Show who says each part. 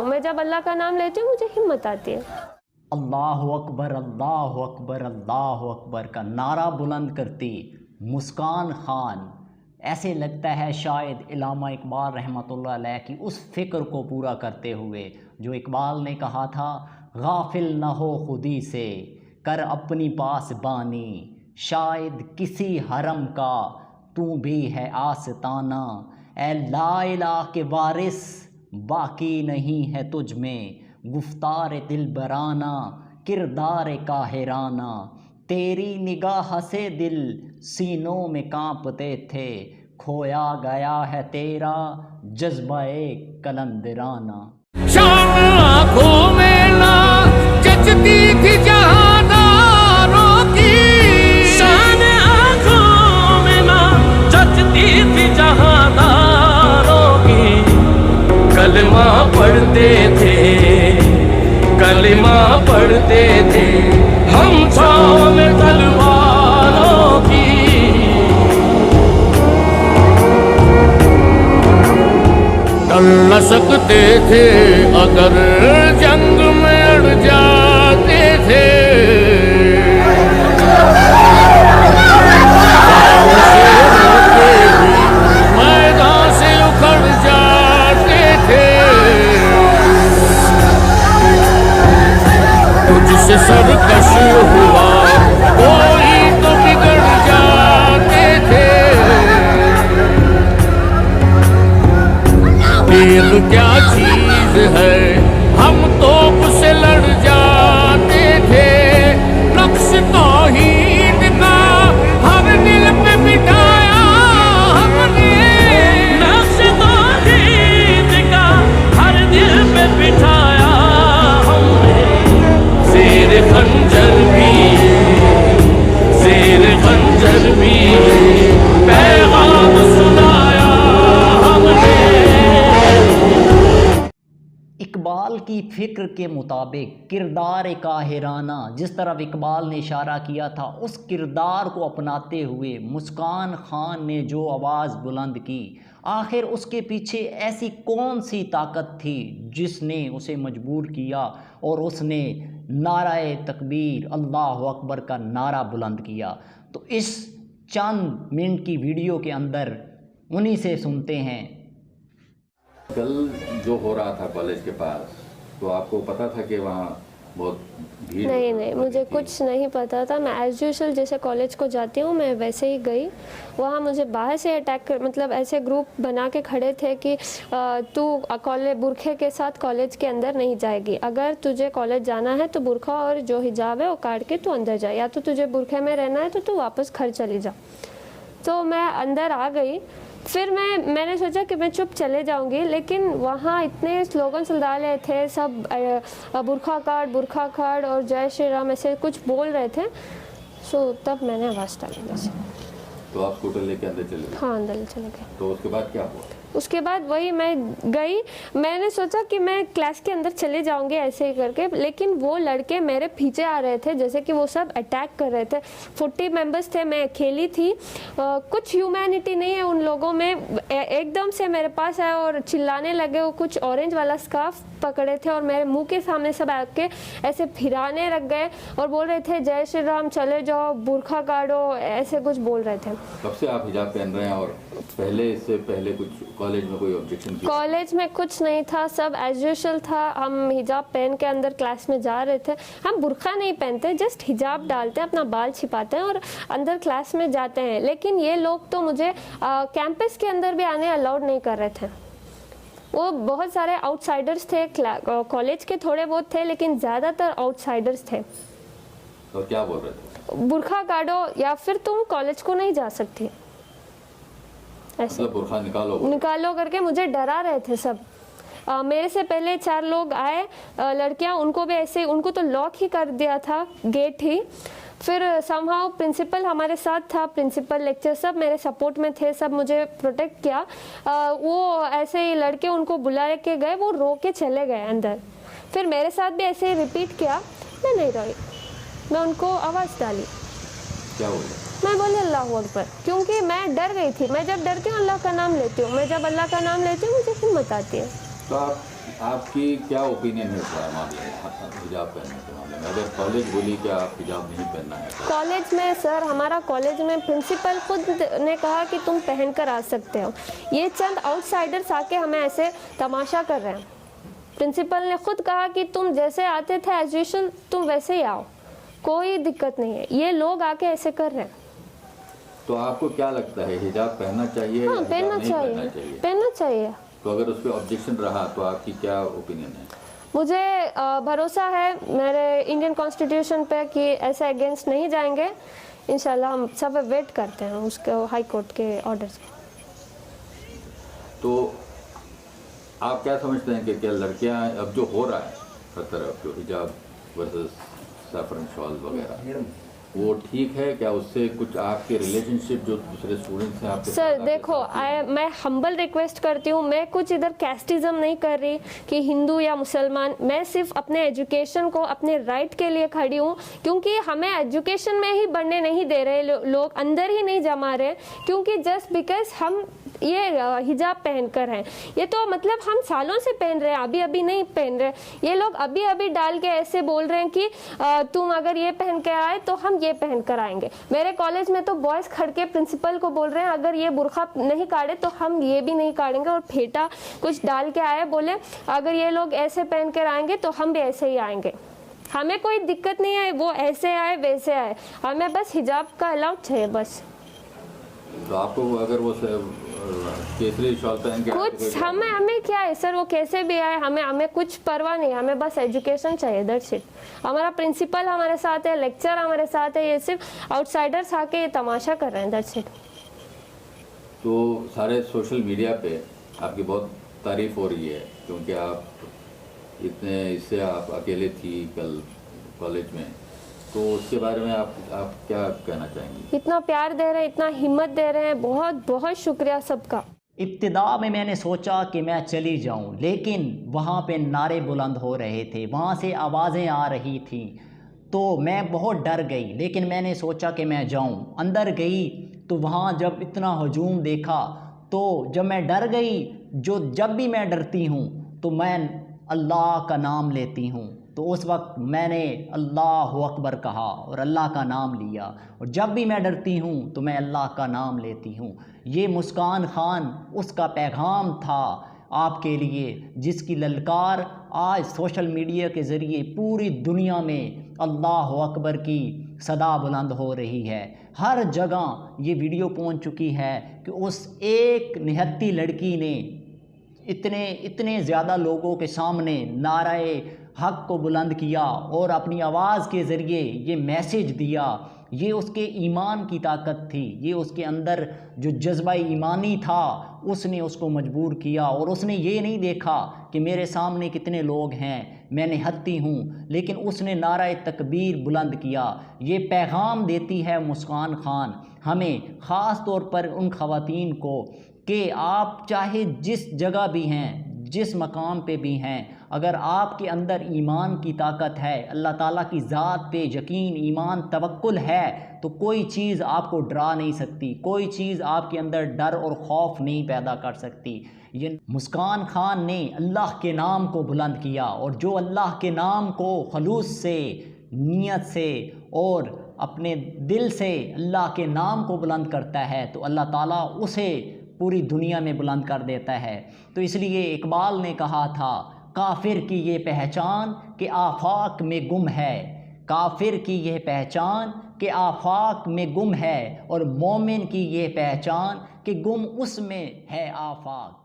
Speaker 1: मैं जब अल्लाह का नाम लेती हूँ मुझे हिम्मत आती है।
Speaker 2: अल्लाहु अकबर, अल्लाहु अकबर, अल्लाहु अकबर का नारा बुलंद करती मुस्कान खान, ऐसे लगता है शायद इल्लामा इकबाल रहमतुल्लाह अलैह की उस फ़िक्र को पूरा करते हुए जो इकबाल ने कहा था, गाफिल न हो खुदी से कर अपनी पासबानी, शायद किसी हरम का तू भी है आस्ताना, ए ला इलाह के वारिस बाकी नहीं है तुझ में, गुफ्तार दिल बराना किरदार काहिराना, तेरी निगाह से दिल सीनों में कांपते थे, खोया गया है तेरा जज्बा-ए कलंदराना।
Speaker 3: शाम आँखों में ना जचती थी जहादारों की, शान आँखों में ना जचती थी जहादारों की, कलमा पढ़ते थे, कलमा पढ़ते थे हम छाँव में तलवारों की। टल न सकते थे अगर जंग में अड़ जाते थे, मैदान से उखड़ जाते थे, तुझसे सरकश हुआ कोई तो बिगड़ जाते थे। तेग क्या चीज है हम तोप से लड़ जाते थे, नक्श तौहीद का हर दिल पे बिठाया हमने, नक्श तौहीद का हर दिल पे बिठाया हमने, शेर खंजर भी पैगाम सुनाया हमने।
Speaker 2: इकबाल की फ़िक्र के मुताबिक किरदार काहिराना, जिस तरफ इकबाल ने इशारा किया था उस किरदार को अपनाते हुए मुस्कान खान ने जो आवाज़ बुलंद की, आखिर उसके पीछे ऐसी कौन सी ताकत थी जिसने उसे मजबूर किया और उसने नाराए तकबीर अल्लाहु अकबर का नारा बुलंद किया। तो इस चंद मिनट की वीडियो के अंदर उन्हीं से सुनते हैं।
Speaker 4: कल जो हो रहा था कॉलेज के पास, तो आपको पता था कि वहाँ बहुत भीड़?
Speaker 1: नहीं, मुझे कुछ नहीं पता था। मैं एज यूजुअल जैसे कॉलेज को जाती हूँ मैं वैसे ही गई। वहाँ मुझे बाहर से अटैक कर, मतलब ऐसे ग्रुप बना के खड़े थे कि तू कॉलेज बुरखे के साथ कॉलेज के अंदर नहीं जाएगी, अगर तुझे कॉलेज जाना है तो बुरखा और जो हिजाब है वो काट के तू अंदर जा, या तो तुझे बुरखे में रहना है तो तू वापस घर चली जा। तो मैं अंदर आ गई। फिर मैंने सोचा कि मैं चुप चले जाऊंगी, लेकिन वहाँ इतने स्लोगन्स डाले थे सब, बुरखा काट और जय श्री राम ऐसे कुछ बोल रहे थे। सो तब मैंने आवाज़ डाली जैसे।
Speaker 4: तो आप स्कूटर लेके अंदर चले गए?
Speaker 1: हाँ, अंदर चले गए।
Speaker 4: तो उसके बाद क्या हुआ?
Speaker 1: उसके बाद वही मैं गई, मैंने सोचा कि मैं क्लास के अंदर चले जाऊंगी ऐसे ही करके, लेकिन वो लड़के मेरे पीछे आ रहे थे जैसे कि वो सब अटैक कर रहे थे। 40 मेंबर्स थे, मैं अकेली थी, कुछ ह्यूमैनिटी नहीं है उन लोगों में। एकदम से मेरे पास आए और चिल्लाने लगे। वो कुछ ऑरेंज वाला स्कार्फ पकड़े थे और मेरे मुंह के सामने सब आके ऐसे फिराने लग गए और बोल रहे थे जय श्री राम, चले जाओ, बुरखा काटो, ऐसे कुछ बोल रहे थे।
Speaker 4: कब से आप हिजाब पहन रहे हैं और इससे पहले कुछ कॉलेज में कोई ऑब्जेक्शन किया?
Speaker 1: कॉलेज में कुछ नहीं था, सब एज यूजुअल था। हम हिजाब पहन के अंदर क्लास में जा रहे थे। हम बुरखा नहीं पहनते, जस्ट हिजाब डालते हैं, अपना बाल छिपाते हैं और अंदर क्लास में जाते हैं। लेकिन ये लोग तो मुझे कैंपस के अंदर भी आने अलाउड नहीं कर रहे थे। वो बहुत सारे आउटसाइडर्स थे, कॉलेज के थोड़े बहुत थे, लेकिन ज़्यादातर आउटसाइडर्स थे।
Speaker 4: तो क्या बोल रहे थे?
Speaker 1: बुरखा काटो या फिर तुम कॉलेज को नहीं जा सकती, ऐसे
Speaker 4: मतलब बुरखा
Speaker 1: निकालो करके मुझे डरा रहे थे सब। मेरे से पहले 4 लोग आए, लड़कियां, उनको भी ऐसे, उनको तो लॉक ही कर दिया था, गेट ही। फिर समहाउ प्रिंसिपल हमारे साथ था, प्रिंसिपल लेक्चर सब मेरे सपोर्ट में थे, सब मुझे प्रोटेक्ट किया। वो ऐसे ही लड़के उनको बुला के गए, वो रो के चले गए अंदर। फिर मेरे साथ भी ऐसे ही रिपीट किया, मैं नहीं रोई, मैं उनको आवाज़ डाली,
Speaker 4: क्या बोले?
Speaker 1: मैं बोली अल्लाह अकबर, क्योंकि मैं डर गई थी। मैं जब डरती हूँ अल्लाह का नाम लेती हूँ, मैं जब अल्लाह का नाम लेती हूँ मुझे हिम्मत आती है।
Speaker 4: तो आपकी क्या ओपिनियन है इस मामले में, हिजाब पहनने के मामले में? अगर कॉलेज बोली कि आप हिजाब नहीं पहनना है तो?
Speaker 1: कॉलेज में सर, हमारा कॉलेज में प्रिंसिपल खुद ने कहा कि तुम पहन कर आ सकते हो। ये चंद आउटसाइडर्स आके हमें ऐसे तमाशा कर रहे हैं। प्रिंसिपल ने खुद कहा कि तुम जैसे आते थे एज यूजुअल तुम वैसे ही आओ, कोई दिक्कत नहीं है। ये लोग आके ऐसे कर रहे हैं।
Speaker 4: तो आपको क्या लगता है, हिजाब पहनना चाहिए?
Speaker 1: हाँ,
Speaker 4: या
Speaker 1: पहनना
Speaker 4: नहीं
Speaker 1: चाहिए,
Speaker 4: चाहिए?
Speaker 1: पहनना चाहिए।
Speaker 4: तो अगर उस पर ऑब्जेक्शन रहा तो आपकी क्या ओपिनियन है?
Speaker 1: मुझे भरोसा है मेरे इंडियन कॉन्स्टिट्यूशन पे कि ऐसे अगेंस्ट नहीं जाएंगे। इंशाल्लाह हम सब वेट करते हैं उसके हाई कोर्ट के ऑर्डर्स के।
Speaker 4: तो आप क्या समझते हैं कि क्या लड़कियां अब जो हो रहा है हर तरफ, जो हिजाब वर्सेस सैफरन शॉल वगैरह, वो ठीक है क्या? उससे कुछ आपके रिलेशनशिप जो दूसरे स्टूडेंट्स हैं आपके
Speaker 1: सर
Speaker 4: साथ
Speaker 1: देखो, मैं हम्बल रिक्वेस्ट करती हूँ, मैं कुछ इधर कैस्टिज्म नहीं कर रही कि हिंदू या मुसलमान। मैं सिर्फ अपने एजुकेशन को, अपने राइट के लिए खड़ी हूँ, क्योंकि हमें एजुकेशन में ही बढ़ने नहीं दे रहे लोग, अंदर ही नहीं जमा रहे, क्योंकि जस्ट बिकॉज हम ये हिजाब पहन कर हैं। ये तो मतलब हम सालों से पहन रहे हैं, अभी अभी नहीं पहन रहे। ये लोग अभी अभी डाल के ऐसे बोल रहे हैं कि तुम अगर ये पहन के आए तो हम ये पहन कर आएंगे। मेरे कॉलेज में तो बॉयज खड़ के प्रिंसिपल को बोल रहे हैं अगर ये बुरखा नहीं काटे तो हम ये भी नहीं काटेंगे, और फेटा कुछ डाल के आए, बोले अगर ये लोग ऐसे पहन कर आएंगे तो हम भी ऐसे ही आएंगे। हमें कोई दिक्कत नहीं है, वो ऐसे आए वैसे आए, हमें बस हिजाब का अलाउड चाहिए बस।
Speaker 4: तो आपको अगर वो केसरी शॉल पहन के
Speaker 1: कुछ हमें क्या है सर, वो कैसे भी आए, हमें कुछ परवाह नहीं, हमें बस एजुकेशन चाहिए, दैट्स इट। हमारा प्रिंसिपल हमारे साथ है, लेक्चर हमारे साथ है, ये सिर्फ आउटसाइडर्स आके ये तमाशा कर रहे हैं, दैट्स इट।
Speaker 4: तो सारे सोशल मीडिया पे आपकी बहुत तारीफ हो रही है, क्योंकि आप इससे आप अकेले थी कल कॉलेज में, तो उसके बारे में आप क्या कहना चाहेंगे?
Speaker 1: इतना प्यार दे रहे हैं, इतना हिम्मत दे रहे हैं, बहुत बहुत शुक्रिया सबका।
Speaker 2: इब्तिदा में मैंने सोचा कि मैं चली जाऊं, लेकिन वहाँ पे नारे बुलंद हो रहे थे, वहाँ से आवाज़ें आ रही थी, तो मैं बहुत डर गई। लेकिन मैंने सोचा कि मैं जाऊं। अंदर गई तो वहाँ जब इतना हजूम देखा तो जब मैं डर गई, जब भी मैं डरती हूँ तो मैं अल्लाह का नाम लेती हूँ, तो उस वक्त मैंने अल्लाह अकबर कहा और अल्लाह का नाम लिया, और जब भी मैं डरती हूँ तो मैं अल्लाह का नाम लेती हूँ। ये मुस्कान खान उसका पैगाम था आपके लिए, जिसकी ललकार आज सोशल मीडिया के ज़रिए पूरी दुनिया में अल्लाह अकबर की सदा बुलंद हो रही है। हर जगह ये वीडियो पहुँच चुकी है कि उस एक निहत्ती लड़की ने इतने ज़्यादा लोगों के सामने नाराए हक़ को बुलंद किया और अपनी आवाज़ के ज़रिए ये मैसेज दिया। ये उसके ईमान की ताकत थी, ये उसके अंदर जो जज्बा ईमानी था उसने उसको मजबूर किया, और उसने ये नहीं देखा कि मेरे सामने कितने लोग हैं, मैं निहत्ती हूँ, लेकिन उसने नारा तकबीर बुलंद किया। ये पैगाम देती है मुस्कान खान हमें, ख़ास तौर पर उन ख़वातीन को, कि आप चाहे जिस जगह भी हैं, जिस मकाम पे भी हैं, अगर आपके अंदर ईमान की ताकत है, अल्लाह ताला की ज़ात पे यकीन, ईमान, तवक्कुल है, तो कोई चीज़ आपको डरा नहीं सकती, कोई चीज़ आपके अंदर डर और खौफ नहीं पैदा कर सकती। ये मुस्कान खान ने अल्लाह के नाम को बुलंद किया, और जो अल्लाह के नाम को खलूस से, नीयत से और अपने दिल से अल्लाह के नाम को बुलंद करता है, तो अल्लाह ताला उसे पूरी दुनिया में बुलंद कर देता है। तो इसलिए इकबाल ने कहा था, काफिर की ये पहचान कि आफाक में गुम है, काफिर की ये पहचान कि आफाक में गुम है, और मोमिन की ये पहचान कि गुम उसमें है आफाक।